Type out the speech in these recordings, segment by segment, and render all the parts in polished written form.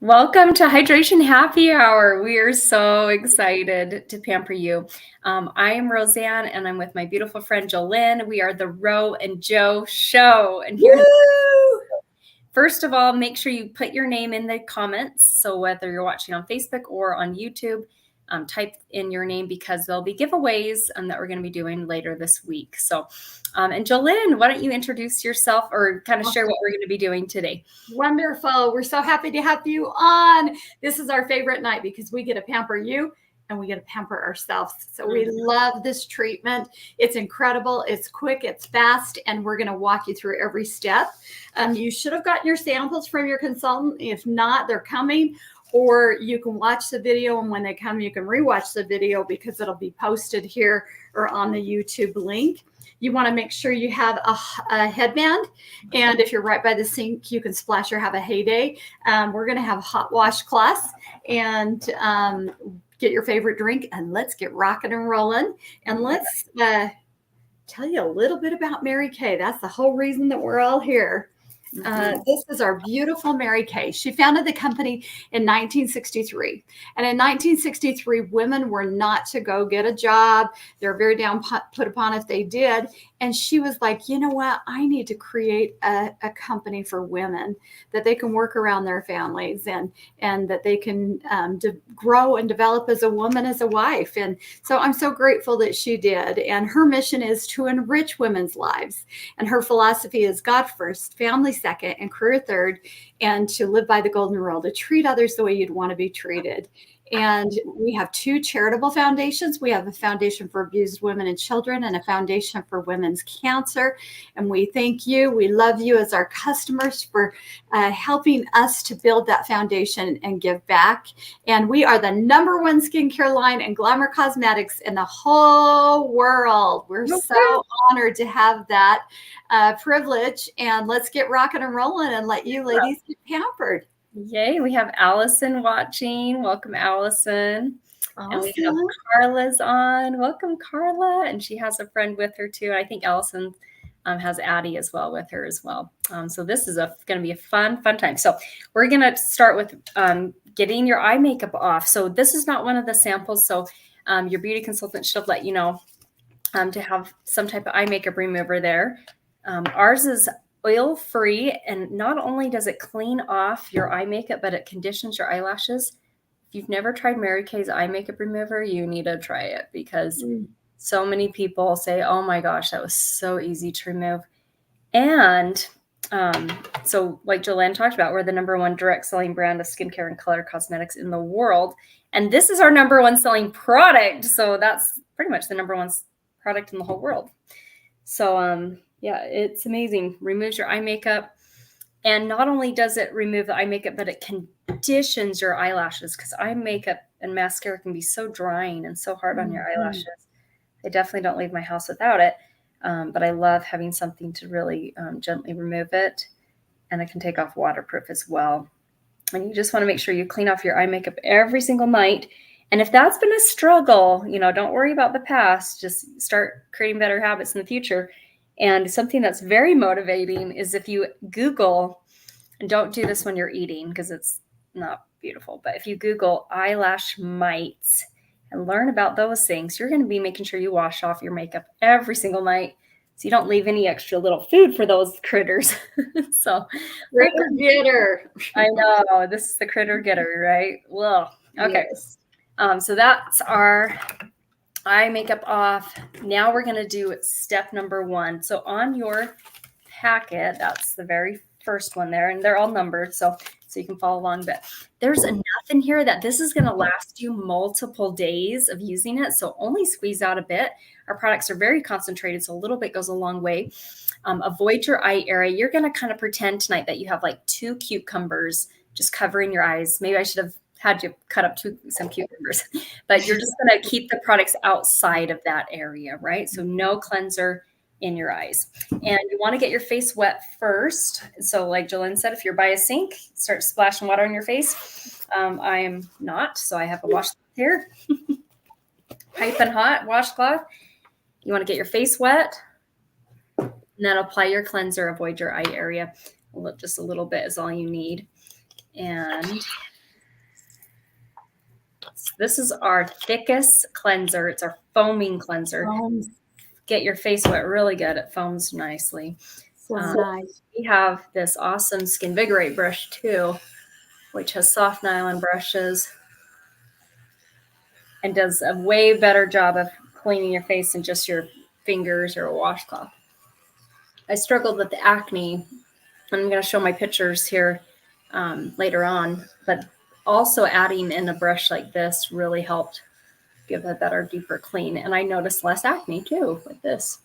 Welcome to Hydration Happy Hour. We are so excited to pamper you. I am Roseanne, and I'm with my beautiful friend Jolynn. We are the Ro and Joe Show. And here, first of all, make sure you put your name in the comments. So whether you're watching on Facebook or on YouTube, type in your name because there'll be giveaways that we're going to be doing later this week. So, and Jolynn, why don't you introduce yourself or kind of share what we're going to be doing today? Wonderful. We're so happy to have you on. This is our favorite night because we get to pamper you and we get to pamper ourselves. So we love this treatment. It's incredible. It's quick, it's fast, and we're going to walk you through every step. You should have gotten your samples from your consultant. If not, they're coming. Or you can watch the video, and when they come, you can rewatch the video because it'll be posted here or on the YouTube link. You want to make sure you have a headband, and if you're right by the sink, you can splash or have a heyday. We're going to have hot washcloths, and get your favorite drink, and let's get rocking and rolling. And let's tell you a little bit about Mary Kay. That's the whole reason that we're all here. This is our beautiful Mary Kay. She founded the company in 1963. And in 1963, women were not to go get a job. They were very down put upon if they did. And she was like, you know what? I need to create a company for women that they can work around their families and that they can grow and develop as a woman, as a wife. And so I'm so grateful that she did. And her mission is to enrich women's lives. And her philosophy is God first, family second, and career third, and to live by the golden rule, to treat others the way you'd want to be treated. And we have two charitable foundations. We have a foundation for abused women and children and a foundation for women's cancer. And we thank you. We love you as our customers for helping us to build that foundation and give back. And we are the #1 skincare line and glamour cosmetics in the whole world. We're so honored to have that privilege. And let's get rocking and rolling and let you ladies get pampered. Yay, we have Allison watching. Welcome, Allison. Awesome. And we have Carla's on. Welcome, Carla. And she has a friend with her too. I think Allison has Addie as well with her as well. So this is going to be a fun time. So we're going to start with getting your eye makeup off. So this is not one of the samples. So your beauty consultant should let you know to have some type of eye makeup remover there. Ours is oil-free, and not only does it clean off your eye makeup, but it conditions your eyelashes. If you've never tried Mary Kay's eye makeup remover, you need to try it because so many people say, oh my gosh, that was so easy to remove. And so like Jolynn talked about, we're the #1 direct selling brand of skincare and color cosmetics in the world. And this is our #1 selling product. So that's pretty much the #1 product in the whole world. So, yeah, it's amazing. Removes your eye makeup. And not only does it remove the eye makeup, but it conditions your eyelashes because eye makeup and mascara can be so drying and so hard on your eyelashes. I definitely don't leave my house without it. But I love having something to really gently remove it. And it can take off waterproof as well. And you just want to make sure you clean off your eye makeup every single night. And if that's been a struggle, don't worry about the past. Just start creating better habits in the future. And something that's very motivating is if you Google, and don't do this when you're eating because it's not beautiful, but if you Google eyelash mites and learn about those things, you're going to be making sure you wash off your makeup every single night so you don't leave any extra little food for those critters. So critter getter. I know, this is the critter getter, right? Well, okay. Yes. So that's our eye makeup off. Now we're going to do step #1. So on your packet, that's the very first one there, and they're all numbered so you can follow along. But there's enough in here that this is going to last you multiple days of using it. So only squeeze out a bit. Our products are very concentrated, so a little bit goes a long way. Avoid your eye area. You're going to kind of pretend tonight that you have like 2 cucumbers just covering your eyes. Maybe I should have had you cut up some cucumbers, but you're just going to keep the products outside of that area, right? So no cleanser in your eyes. And you want to get your face wet first. So like Jolynn said, if you're by a sink, start splashing water on your face. I am not, so I have a washcloth here. Piping hot washcloth. You want to get your face wet, and then apply your cleanser. Avoid your eye area. Just a little bit is all you need. And this is our thickest cleanser. It's our foaming cleanser. Get your face wet really good. It foams nicely. So nice. We have this awesome Skinvigorate brush too, which has soft nylon brushes and does a way better job of cleaning your face than just your fingers or a washcloth. I struggled with the acne. I'm going to show my pictures here later on, but also adding in a brush like this really helped give a better, deeper clean. And I noticed less acne too with this.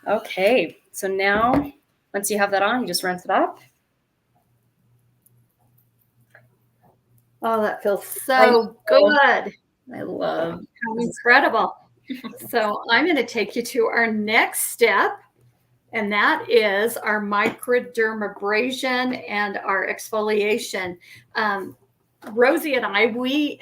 Okay, so now once you have that on, you just rinse it up. Oh, that feels so good. I love it. How incredible. So I'm going to take you to our next step, and that is our microdermabrasion and our exfoliation. Rosie and I, we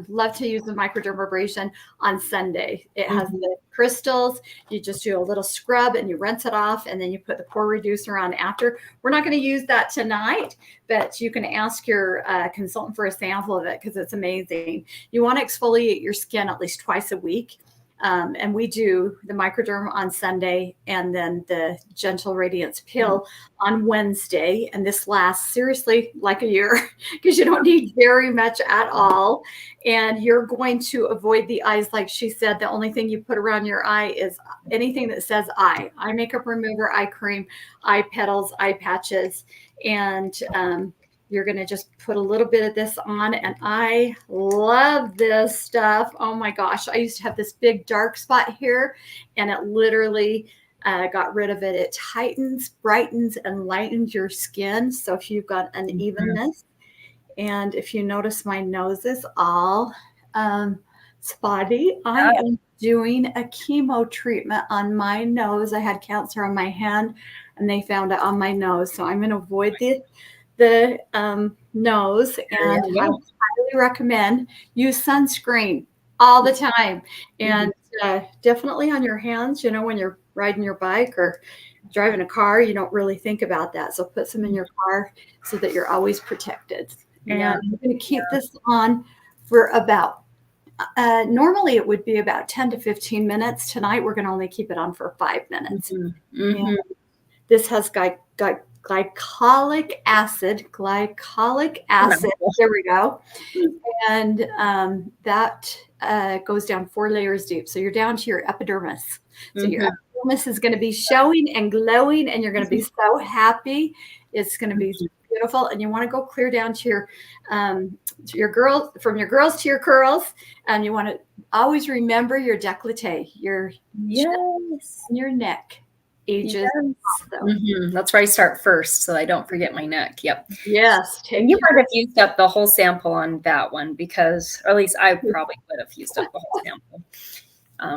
love to use the microdermabrasion on Sunday. It has the crystals. You just do a little scrub and you rinse it off, and then you put the pore reducer on after. We're not going to use that tonight, but you can ask your consultant for a sample of it because it's amazing. You want to exfoliate your skin at least twice a week. And we do the microderm on Sunday and then the Gentle Radiance Pill on Wednesday. And this lasts seriously like a year because you don't need very much at all. And you're going to avoid the eyes. Like she said, the only thing you put around your eye is anything that says eye makeup remover, eye cream, eye petals, eye patches. And you're going to just put a little bit of this on, and I love this stuff. Oh my gosh. I used to have this big dark spot here, and it literally got rid of it. It tightens, brightens, and lightens your skin. So if you've got unevenness, and if you notice my nose is all spotty, I am doing a chemo treatment on my nose. I had cancer on my hand, and they found it on my nose. So I'm going to avoid the nose, and I highly recommend use sunscreen all the time, and definitely on your hands. You know, when you're riding your bike or driving a car, you don't really think about that. So put some in your car so that you're always protected. And I'm going to keep this on for about normally it would be about 10 to 15 minutes. Tonight we're going to only keep it on for 5 minutes. And this has glycolic acid. There we go. And that goes down 4 layers deep. So you're down to your epidermis. So your epidermis is going to be showing and glowing, and you're going to be so happy. It's going to be beautiful. And you want to go clear down to your girls, from your girls to your curls. And you want to always remember your décolleté, your chest and your neck. Ages. That's where I start first, so I don't forget my neck. Yes. And you might have used up the whole sample on that one, because, or at least I probably would have used up the whole sample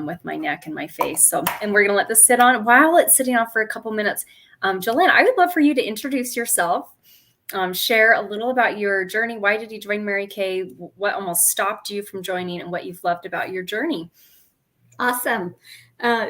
with my neck and my face. So, and we're gonna let this sit on. While it's sitting on for a couple minutes, Jolene, I would love for you to introduce yourself, share a little about your journey. Why did you join Mary Kay? What almost stopped you from joining, and what you've loved about your journey? Awesome.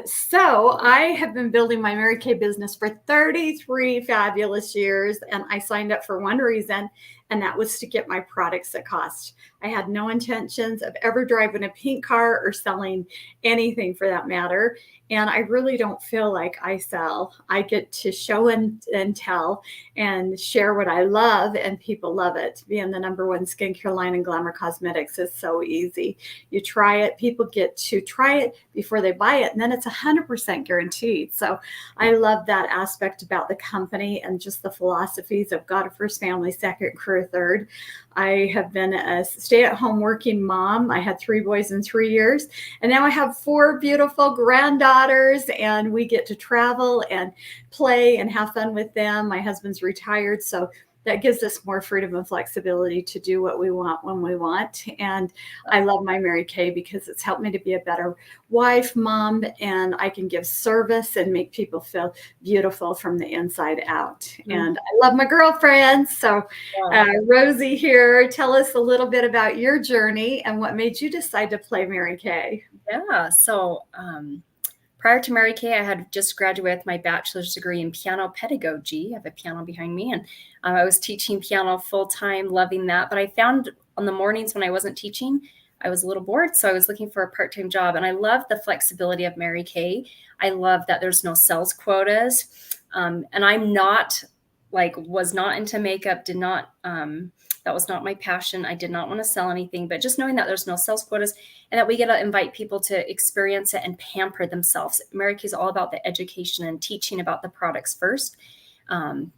So I have been building my Mary Kay business for 33 fabulous years, and I signed up for one reason, and that was to get my products at cost. I had no intentions of ever driving a pink car or selling anything for that matter. And I really don't feel like I sell. I get to show and tell and share what I love, and people love it. Being the #1 skincare line in Glamour Cosmetics is so easy. You try it, people get to try it before they buy it, and then it's 100% guaranteed. So I love that aspect about the company, and just the philosophies of God first, family second, career third. I have been a stay-at-home working mom. I had 3 boys in 3 years, and now I have 4 beautiful granddaughters, and we get to travel and play and have fun with them. My husband's retired, so that gives us more freedom and flexibility to do what we want when we want. And I love my Mary Kay because it's helped me to be a better wife, mom, and I can give service and make people feel beautiful from the inside out. And I love my girlfriends. So Rosie here, tell us a little bit about your journey and what made you decide to play Mary Kay. Yeah, so prior to Mary Kay, I had just graduated with my bachelor's degree in piano pedagogy. I have a piano behind me, and I was teaching piano full time, loving that. But I found on the mornings when I wasn't teaching, I was a little bored, so I was looking for a part-time job. And I love the flexibility of Mary Kay. I love that there's no sales quotas, and I'm not was not into makeup. Did not. That was not my passion. I did not want to sell anything, but just knowing that there's no sales quotas and that we get to invite people to experience it and pamper themselves. Mary Kay is all about the education and teaching about the products first. And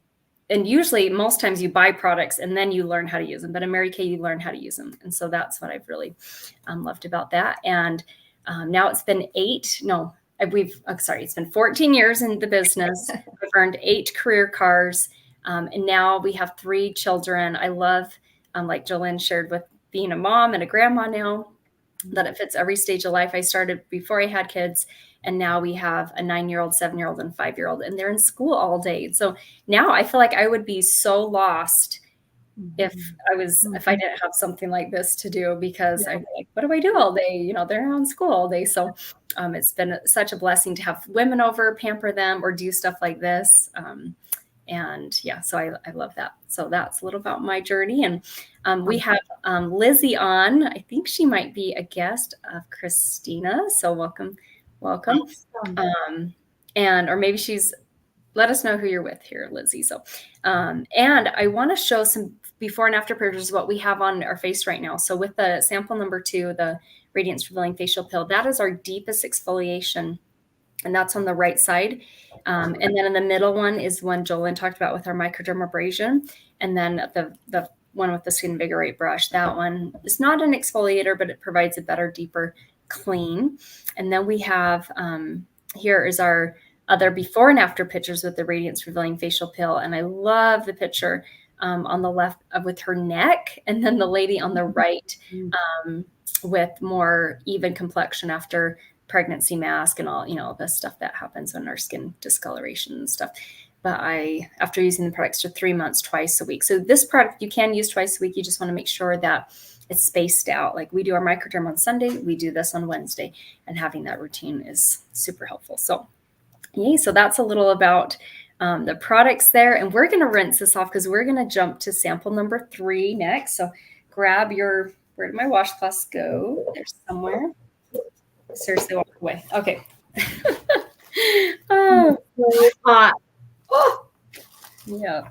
usually most times you buy products and then you learn how to use them, but in Mary Kay, you learn how to use them. And so that's what I've really loved about that. And now it's been it's been 14 years in the business. I've earned 8 career cars. And now we have 3 children. I love, like Jolynn shared, with being a mom and a grandma now, that it fits every stage of life. I started before I had kids, and now we have a 9-year-old, 7-year-old, and 5-year-old, and they're in school all day. So now I feel like I would be so lost if I didn't have something like this to do, because I'm like, what do I do all day? They're on school all day. So it's been such a blessing to have women over, pamper them, or do stuff like this. And yeah, so I love that. So that's a little about my journey. And we have Lizzie on. I think she might be a guest of Christina. So welcome. Or maybe let us know who you're with here, Lizzie. So, and I want to show some before and after pictures of what we have on our face right now. So with the sample number 2, the Radiance Revealing Facial Peel, that is our deepest exfoliation. And that's on the right side. And then in the middle one is one Jolynn talked about with our microdermabrasion. And then the one with the Skin Invigorate brush, that one is not an exfoliator, but it provides a better, deeper clean. And then we have, here is our other before and after pictures with the Radiance Revealing Facial Peel. And I love the picture on the left with her neck, and then the lady on the right with more even complexion after pregnancy mask and all, the stuff that happens when our skin discoloration and stuff. But after using the products for 3 months, twice a week. So this product you can use twice a week. You just want to make sure that it's spaced out. Like we do our microderm on Sunday, we do this on Wednesday, and having that routine is super helpful. So yay. So that's a little about the products there. And we're going to rinse this off because we're going to jump to sample number 3 next. So grab where did my washcloths go? They're somewhere. Seriously, walk away. Okay. Oh, really hot. Oh, yeah.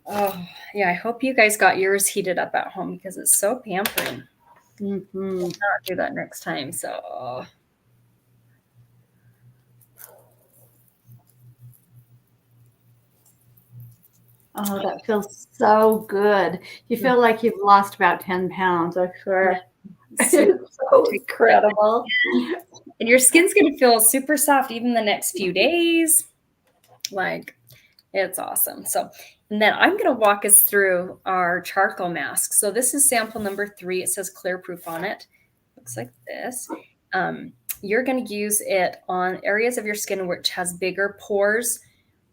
Oh, yeah. I hope you guys got yours heated up at home because it's so pampering. I'll not do that next time. So. Oh, that feels so good. You feel like you've lost about 10 pounds, I swear. So incredible. And your skin's going to feel super soft even the next few days. Like, it's awesome. So, and then I'm going to walk us through our charcoal mask. So this is sample number 3. It says clear proof on it. Looks like this. You're going to use it on areas of your skin which has bigger pores,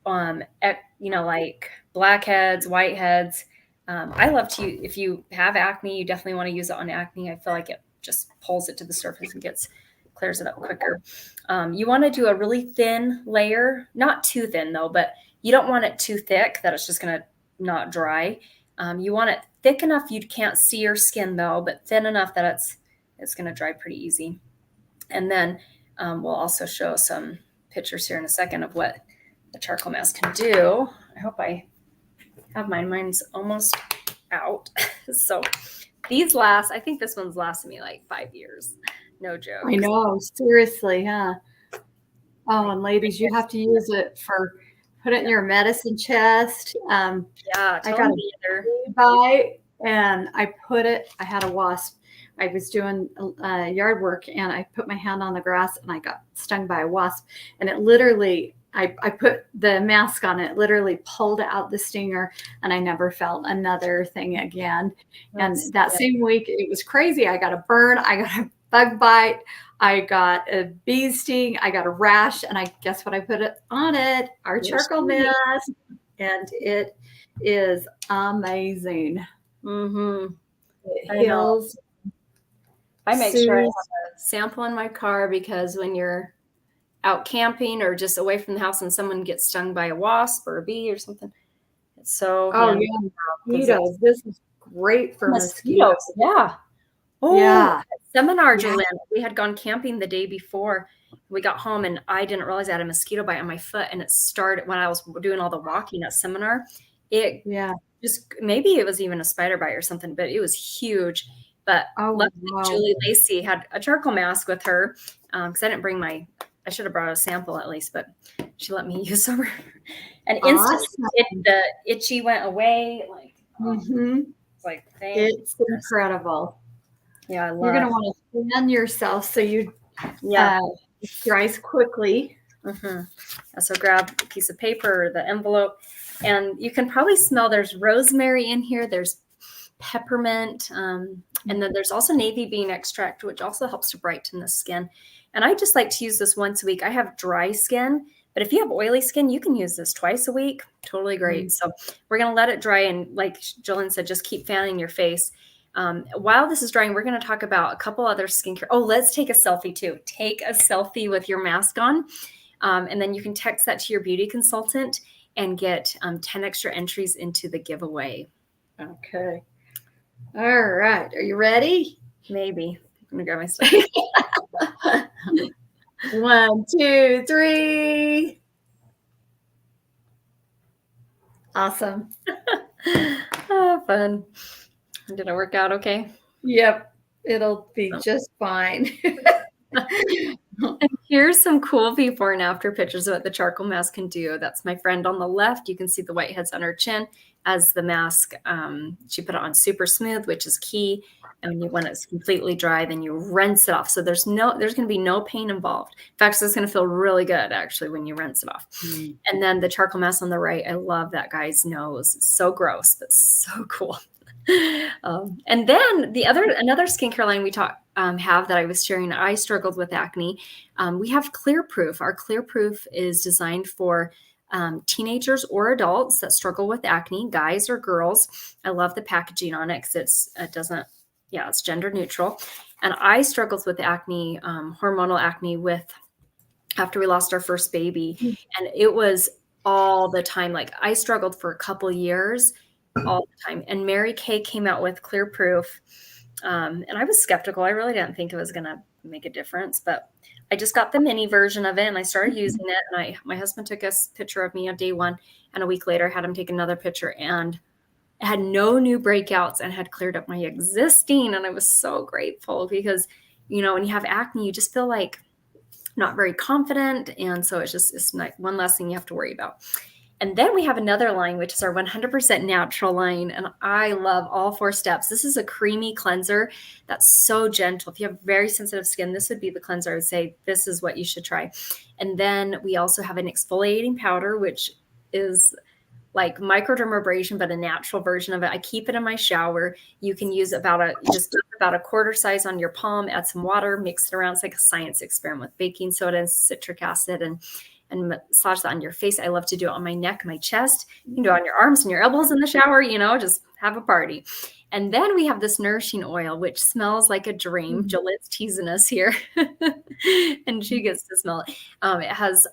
like blackheads, whiteheads. I love to, if you have acne, you definitely want to use it on acne. I feel like it just pulls it to the surface and clears it up quicker. You want to do a really thin layer, not too thin though, but you don't want it too thick that it's just going to not dry. You want it thick enough you can't see your skin though, but thin enough that it's going to dry pretty easy. And then we'll also show some pictures here in a second of what the charcoal mask can do. I hope I have mine. Mine's almost out. So these I think this one's lasted me like 5 years. No joke. I know. Seriously, huh? Oh, and ladies, you have to use it put it in your medicine chest. Yeah, I got a bite and I had a wasp. I was doing yard work and I put my hand on the grass and I got stung by a wasp, and it literally, I put the mask on, it literally pulled out the stinger, and I never felt another thing again. And that same week, it was crazy. I got a burn, I got a bug bite, I got a bee sting, I got a rash, and I guess what I put on it? Our charcoal mask, and it is amazing. It heals. I make sure I have a sample in my car because when you're out camping or just away from the house and someone gets stung by a wasp or a bee or something, it's so handy. Yeah, mosquitoes. This is great for mosquitoes. Yeah. Oh, Yeah. seminar, Jolene. We had gone camping the day before. We got home and I didn't realize I had a mosquito bite on my foot, and it started when I was doing all the walking at seminar. It just, maybe it was even a spider bite or something, but it was huge. But luckily, Julie Lacey had a charcoal mask with her because I didn't bring I should have brought a sample at least, but she let me use some. And instantly, the itchy went away. Like, it's like, it's incredible. Yeah, I love. You're gonna want to fan yourself so you it dries quickly. So grab a piece of paper or the envelope, and you can probably smell there's rosemary in here. There's peppermint, and then there's also navy bean extract, which also helps to brighten the skin. And I just like to use this once a week. I have dry skin, but if you have oily skin, you can use this twice a week. Totally great. So we're going to let it dry. And like Jillian said, just keep fanning your face. While this is drying, we're going to talk about a couple other skincare. Oh, let's take a selfie too. Take a selfie with your mask on. And then you can text that to your beauty consultant and get 10 extra entries into the giveaway. Okay. All right. Are you ready? Maybe. I'm going to grab my stuff. 1, 2, 3. Awesome. Oh, fun. Did it work out okay? Yep. It'll be just fine. Here's some cool before and after pictures of what the charcoal mask can do. That's my friend on the left. You can see the whiteheads on her chin as the mask. She put it on super smooth, which is key. And when it's completely dry, then you rinse it off. So there's going to be no pain involved. In fact, it's going to feel really good actually when you rinse it off. And then the charcoal mask on the right, I love that guy's nose. It's so gross, but so cool. And then another skincare line we have that I was sharing. I struggled with acne. We have Clear Proof. Our Clear Proof is designed for teenagers or adults that struggle with acne, guys or girls. I love the packaging on it because it's gender neutral. And I struggled with acne, hormonal acne after we lost our first baby. And it was all the time. Like I struggled for a couple years all the time. And Mary Kay came out with Clear Proof. And I was skeptical. I really didn't think it was going to make a difference, but I just got the mini version of it and I started using it. And my husband took a picture of me on day 1. And a week later, I had him take another picture, and I had no new breakouts and had cleared up my existing. And I was so grateful because, when you have acne, you just feel like not very confident. And so it's like one less thing you have to worry about. And then we have another line, which is our 100% natural line. And I love all 4 steps. This is a creamy cleanser that's so gentle. If you have very sensitive skin, this would be the cleanser. I would say this is what you should try. And then we also have an exfoliating powder, which is like microdermabrasion, but a natural version of it. I keep it in my shower. You can use about a quarter size on your palm, add some water, mix it around. It's like a science experiment with baking soda and citric acid and massage that on your face. I love to do it on my neck, my chest. You can do it on your arms and your elbows in the shower, just have a party. And then we have this nourishing oil, which smells like a dream. Jolette's teasing us here. And she gets to smell it. It has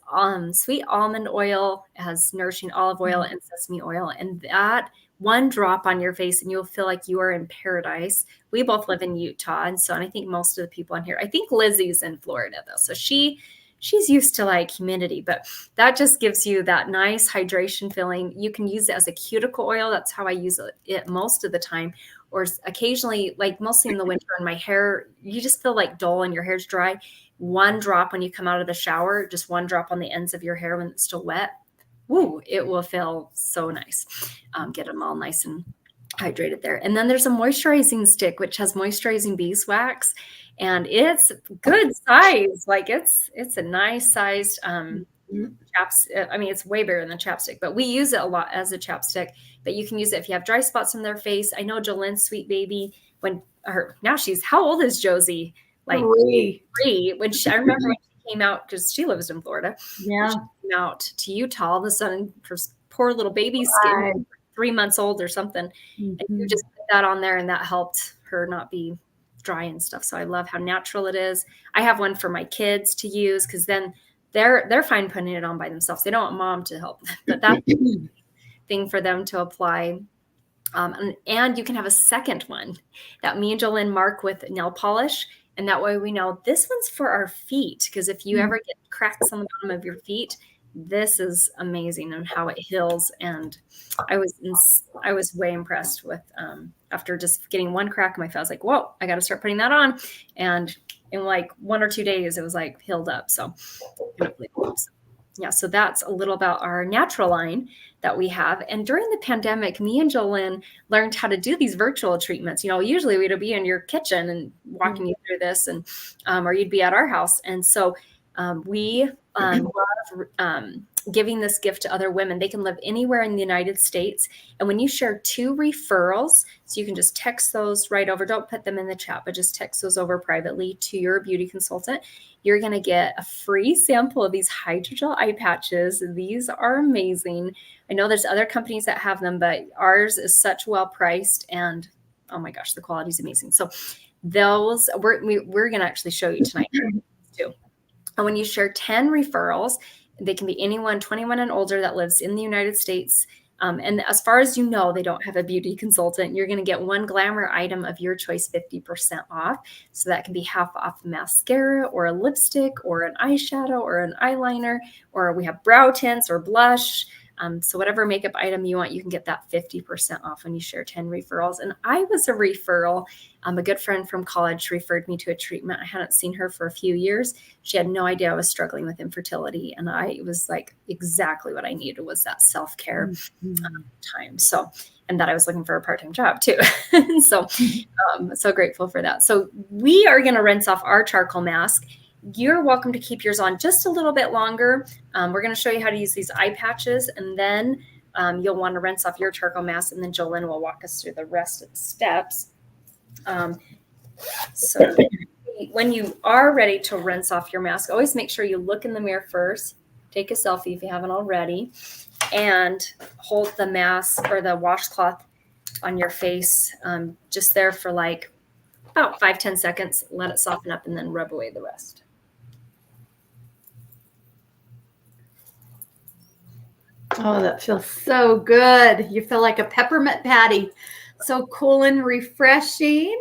sweet almond oil, it has nourishing olive oil and sesame oil. And that one drop on your face and you'll feel like you are in paradise. We both live in Utah. And I think most of the people on here, I think Lizzie's in Florida though. So she's used to like humidity, but that just gives you that nice hydration feeling. You can use it as a cuticle oil. That's how I use it most of the time. Or occasionally, like mostly in the winter in my hair, you just feel like dull and your hair's dry. One drop when you come out of the shower, just one drop on the ends of your hair when it's still wet. Woo, it will feel so nice. Get them all nice and hydrated there. And then there's a moisturizing stick, which has moisturizing beeswax. And it's good size. Like it's a nice sized chapstick. I mean, it's way bigger than chapstick, but we use it a lot as a chapstick. But you can use it if you have dry spots on their face. I know Jolene's sweet baby, how old is Josie? Like 3. I remember when she came out, because she lives in Florida. Yeah. She came out to Utah, all of a sudden, her poor little baby skin, 3 months old or something. And you just put that on there and that helped her not be dry and stuff. So I love how natural it is. I have one for my kids to use because then they're fine putting it on by themselves. They don't want mom to help them, but that's a thing for them to apply. And you can have a second one that me and Jolene mark with nail polish. And that way we know this one's for our feet. Because if you ever get cracks on the bottom of your feet, this is amazing and how it heals. And I was way impressed with, after just getting one crack in my foot, I was like, whoa, I got to start putting that on. And in like 1 or 2 days, it was like healed up. So yeah, so that's a little about our natural line that we have. And during the pandemic, me and Jolene learned how to do these virtual treatments. Usually we'd be in your kitchen and walking you through this, and or you'd be at our house. And so we love giving this gift to other women. They can live anywhere in the United States. And when you share 2 referrals, so you can just text those right over, don't put them in the chat, but just text those over privately to your beauty consultant. You're going to get a free sample of these hydrogel eye patches. These are amazing. I know there's other companies that have them, but ours is such well priced, and oh my gosh, the quality is amazing. So those we're going to actually show you tonight too. And when you share 10 referrals, they can be anyone 21 and older that lives in the United States. And as far as you know, they don't have a beauty consultant. You're going to get one glamour item of your choice 50% off. So that can be half off mascara or a lipstick or an eyeshadow or an eyeliner, or we have brow tints or blush. So whatever makeup item you want, you can get that 50% off when you share 10 referrals. And I was a referral. A good friend from college referred me to a treatment. I hadn't seen her for a few years. She had no idea I was struggling with infertility. And it was like exactly what I needed was that self-care time. So, and that I was looking for a part-time job too. So grateful for that. So we are going to rinse off our charcoal mask. You're welcome to keep yours on just a little bit longer. We're going to show you how to use these eye patches, and then you'll want to rinse off your charcoal mask, and then Jolene will walk us through the rest of the steps. So when you are ready to rinse off your mask, always make sure you look in the mirror first, take a selfie if you haven't already, and hold the mask or the washcloth on your face just there for like about 5-10 seconds. Let it soften up and then rub away the rest. Oh, that feels so good. You feel like a peppermint patty. So cool and refreshing.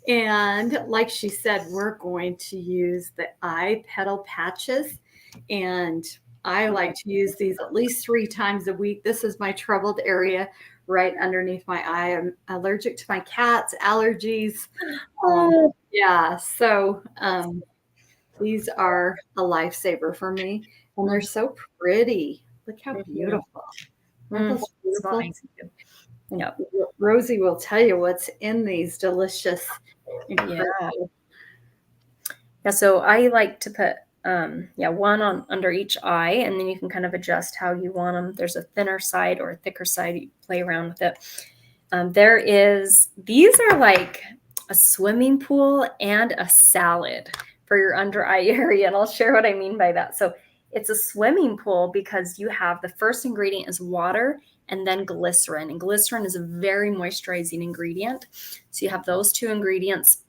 And like she said, we're going to use the eye petal patches. And I like to use these at least 3 times a week. This is my troubled area right underneath my eye. I'm allergic to my cats, allergies. Yeah, so these are a lifesaver for me. And they're so pretty. Look how beautiful. Yep. Rosie will tell you what's in these delicious. Yeah. So I like to put one on under each eye, and then you can kind of adjust how you want them. There's a thinner side or a thicker side. You play around with it. These are like a swimming pool and a salad for your under eye area. And I'll share what I mean by that. So it's a swimming pool because you have the first ingredient is water and then glycerin. And glycerin is a very moisturizing ingredient. So you have those 2 ingredients.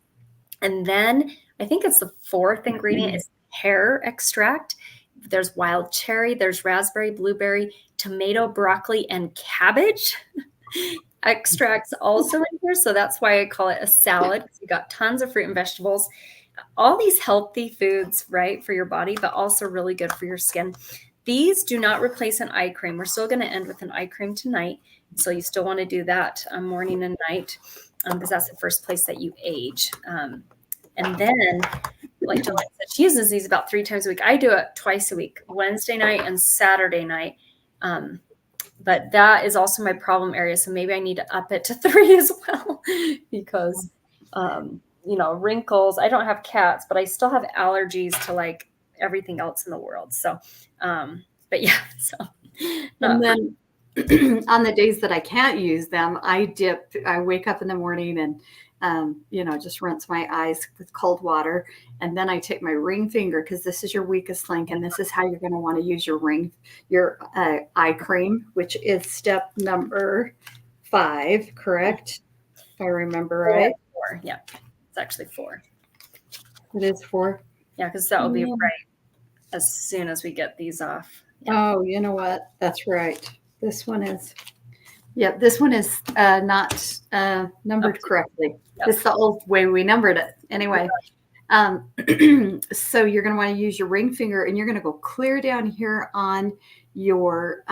And then I think it's the 4th ingredient is hair extract. There's wild cherry, there's raspberry, blueberry, tomato, broccoli, and cabbage extracts also in here. So that's why I call it a salad. You got tons of fruit and vegetables. All these healthy foods, right, for your body, but also really good for your skin. These do not replace an eye cream. We're still going to end with an eye cream tonight. So you still want to do that morning and night because that's the first place that you age. And then, like July said, she uses these about 3 times a week. I do it twice a week, Wednesday night and Saturday night. But that is also my problem area. So maybe I need to up it to 3 as well because wrinkles. I don't have cats, but I still have allergies to like everything else in the world. So, but yeah. So, and then on the days that I can't use them, I wake up in the morning and, just rinse my eyes with cold water. And then I take my ring finger because this is your weakest link. And this is how you're going to want to use your eye cream, which is step number 5, correct? If I remember right. 4, yeah. It's actually 4. It is 4. Yeah, because that will be right as soon as we get these off. Yeah. Oh, you know what? That's right. This one is. Yep, this one is not numbered correctly. Yep. It's the old way we numbered it. Anyway, so you're going to want to use your ring finger, and you're going to go clear down here on your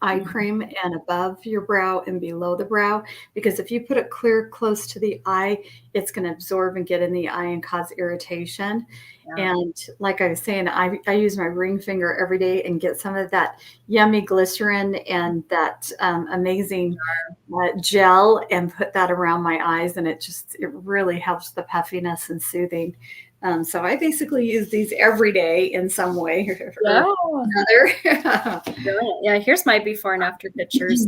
eye cream and above your brow and below the brow, because if you put it clear close to the eye, it's going to absorb and get in the eye and cause irritation. Yeah. And like I was saying, I use my ring finger every day and get some of that yummy glycerin and that amazing gel and put that around my eyes, and it really helps the puffiness and soothing. So I basically use these every day in some way or another. Yeah, here's my before and after pictures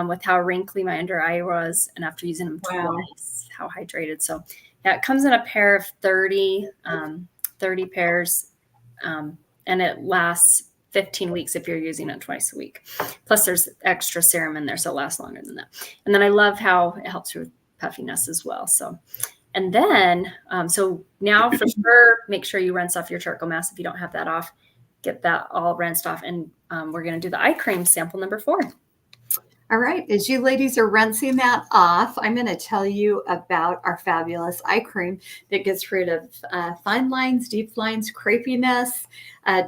with how wrinkly my under eye was, and after using them twice, how hydrated. So yeah, it comes in a pair of 30 pairs, and it lasts 15 weeks if you're using it twice a week. Plus there's extra serum in there, so it lasts longer than that. And then I love how it helps with puffiness as well. So, and then, so now for sure, make sure you rinse off your charcoal mask. If you don't have that off, get that all rinsed off. And we're going to do the eye cream sample number 4. All right. As you ladies are rinsing that off, I'm going to tell you about our fabulous eye cream that gets rid of fine lines, deep lines, crepiness,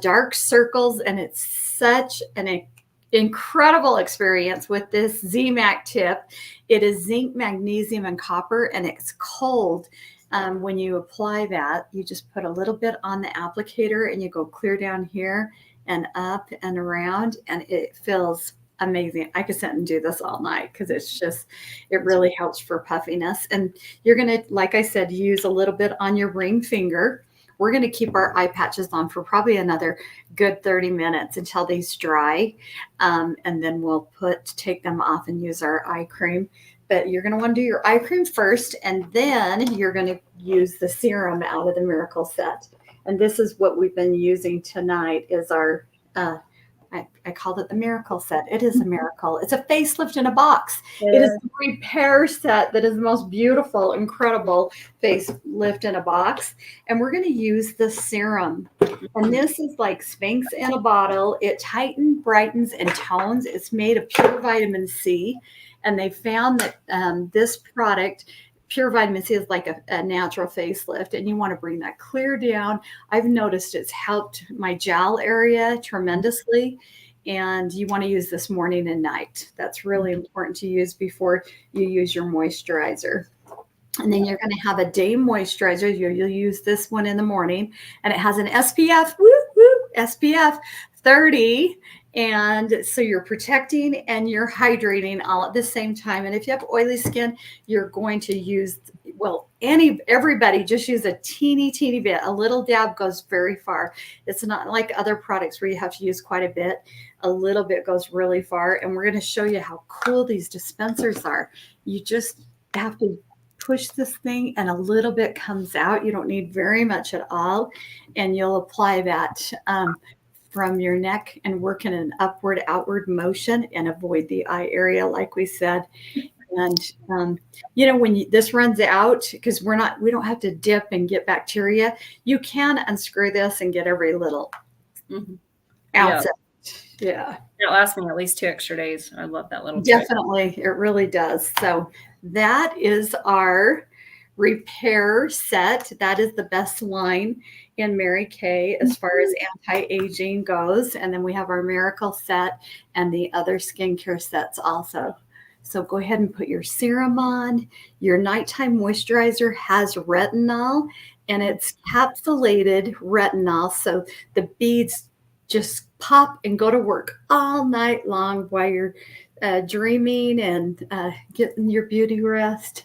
dark circles. And it's such an incredible experience with this ZMAC tip. It is zinc, magnesium, and copper, and it's cold. When you apply that, you just put a little bit on the applicator and you go clear down here and up and around, and it feels amazing. I could sit and do this all night because it really helps for puffiness. And you're going to, like I said, use a little bit on your ring finger. We're going to keep our eye patches on for probably another good 30 minutes until these dry. And then we'll take them off and use our eye cream. But you're going to want to do your eye cream first, and then you're going to use the serum out of the Miracle Set. And this is what we've been using tonight is our, I called it the Miracle Set. It is a miracle. It's a facelift in a box. Yeah. It is a repair set that is the most beautiful, incredible facelift in a box. And we're going to use the serum. And this is like Spanx in a bottle. It tightens, brightens, and tones. It's made of pure vitamin C. And they found that this product, pure vitamin C, is like a natural facelift, and you want to bring that clear down. I've noticed it's helped my jowl area tremendously, and you want to use this morning and night. That's really important to use before you use your moisturizer. And then you're going to have a day moisturizer. You'll use this one in the morning, and it has an SPF, SPF 30. And so you're protecting and you're hydrating all at the same time. And if you have oily skin, you're going to use, well, everybody just use a teeny bit. A little dab goes very far. It's not like other products where you have to use quite a bit. A little bit goes really far. And we're going to show you how cool these dispensers are. You just have to push this thing and a little bit comes out. You don't need very much at all. And you'll apply that from your neck and work in an outward motion and avoid the eye area, like we said. And, when this runs out, because we don't have to dip and get bacteria, you can unscrew this and get every little ounce. Yeah. It'll last me at least 2 extra days. I love that little Definitely. Trick. It really does. So that is our repair set. That is the best line in Mary Kay as far as anti-aging goes. And then we have our Miracle Set and the other skincare sets also. So go ahead and put your serum on. Your nighttime moisturizer has retinol, and it's capsulated retinol. So the beads just pop and go to work all night long while you're dreaming and getting your beauty rest.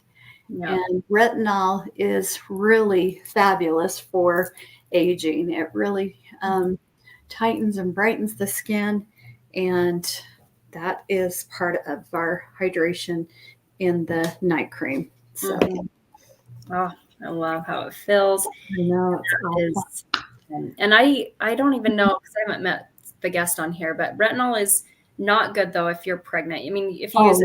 Yeah. And retinol is really fabulous for aging. It really tightens and brightens the skin, and that is part of our hydration in the night cream. So, oh, I love how it feels. I know it's awesome. And I don't even know, because I haven't met the guest on here, but retinol is not good though if you're pregnant. I mean, if you use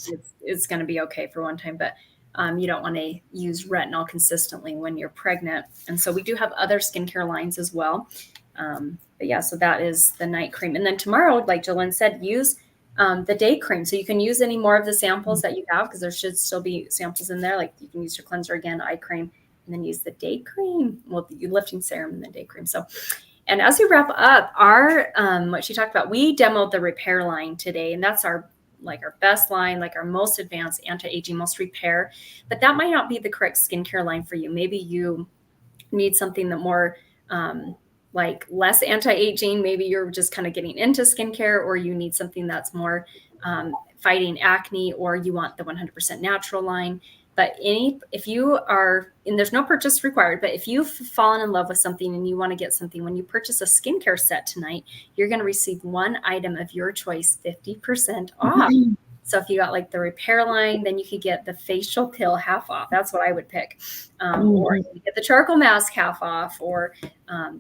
it, it's going to be okay for one time, but You don't want to use retinol consistently when you're pregnant. And so we do have other skincare lines as well. But yeah, so that is the night cream. And then tomorrow, like Jolene said, use the day cream. So you can use any more of the samples that you have, because there should still be samples in there. Like you can use your cleanser again, eye cream, and then use the day cream. Well, the lifting serum and the day cream. So, and as we wrap up our, what she talked about, we demoed the repair line today, and that's our best line, like our most advanced anti-aging, most repair. But that might not be the correct skincare line for you. Maybe you need something that more like less anti-aging. Maybe you're just kind of getting into skincare, or you need something that's more fighting acne, or you want the 100% natural line. But if you are, and there's no purchase required, but if you've fallen in love with something and you want to get something, when you purchase a skincare set tonight, you're going to receive one item of your choice 50% off. So if you got like the repair line, then you could get the facial pill half off. That's what I would pick. Or you get the charcoal mask half off, or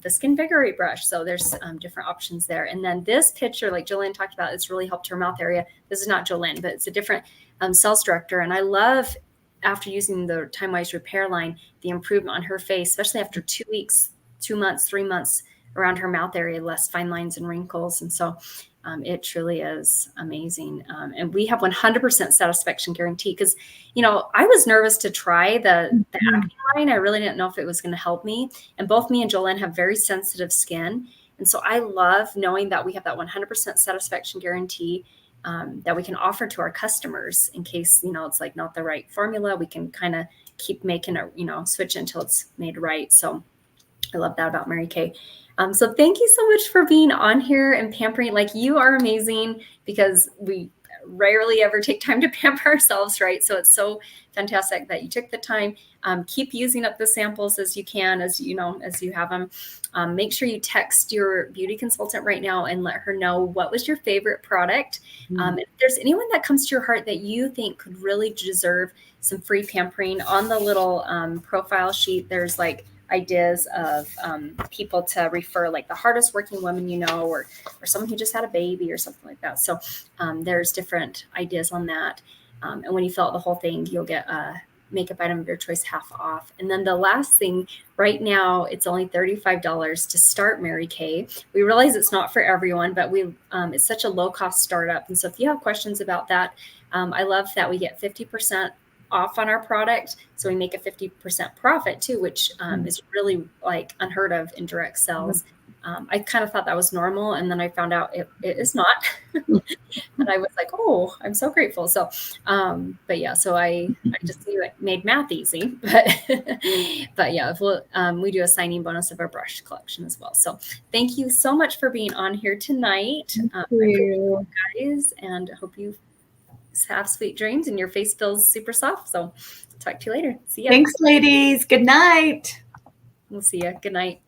the Skin Vigorate brush. So there's different options there. And then this picture, like Jolene talked about, it's really helped her mouth area. This is not Jolene, but it's a different sales director. And I love, after using the Time Wise repair line, the improvement on her face, especially after 2 weeks, 2 months, 3 months around her mouth area, less fine lines and wrinkles. And so it truly is amazing. And we have 100% satisfaction guarantee, because, you know, I was nervous to try the acne line. I really didn't know if it was going to help me. And both me and Jolene have very sensitive skin. And so I love knowing that we have that 100% satisfaction guarantee that we can offer to our customers in case, you know, it's like not the right formula. We can kind of keep making it, you know, switch until it's made right. So I love that about Mary Kay. So thank you so much for being on here and pampering. Like, you are amazing, because we rarely ever take time to pamper ourselves, right? So it's so fantastic that you took the time. Keep using up the samples as you can, as you know, as you have them. Make sure you text your beauty consultant right now and let her know what was your favorite product. If there's anyone that comes to your heart that you think could really deserve some free pampering, on the little profile sheet, there's like ideas of people to refer, like the hardest working woman, you know, or someone who just had a baby or something like that. So there's different ideas on that. And when you fill out the whole thing, you'll get a makeup item of your choice half off. And then the last thing, right now, it's only $35 to start Mary Kay. We realize it's not for everyone, but it's such a low cost startup. And so if you have questions about that, I love that we get 50% off on our product. So we make a 50% profit too, which is really like unheard of in direct sales. I kind of thought that was normal. And then I found out it is not. And I was like, oh, I'm so grateful. So, but yeah, so I just knew it made math easy, but yeah, we do a signing bonus of our brush collection as well. So thank you so much for being on here tonight. I appreciate you guys, and I hope you have sweet dreams and your face feels super soft. So talk to you later. See ya. Thanks, ladies. Good night. We'll see you. Good night.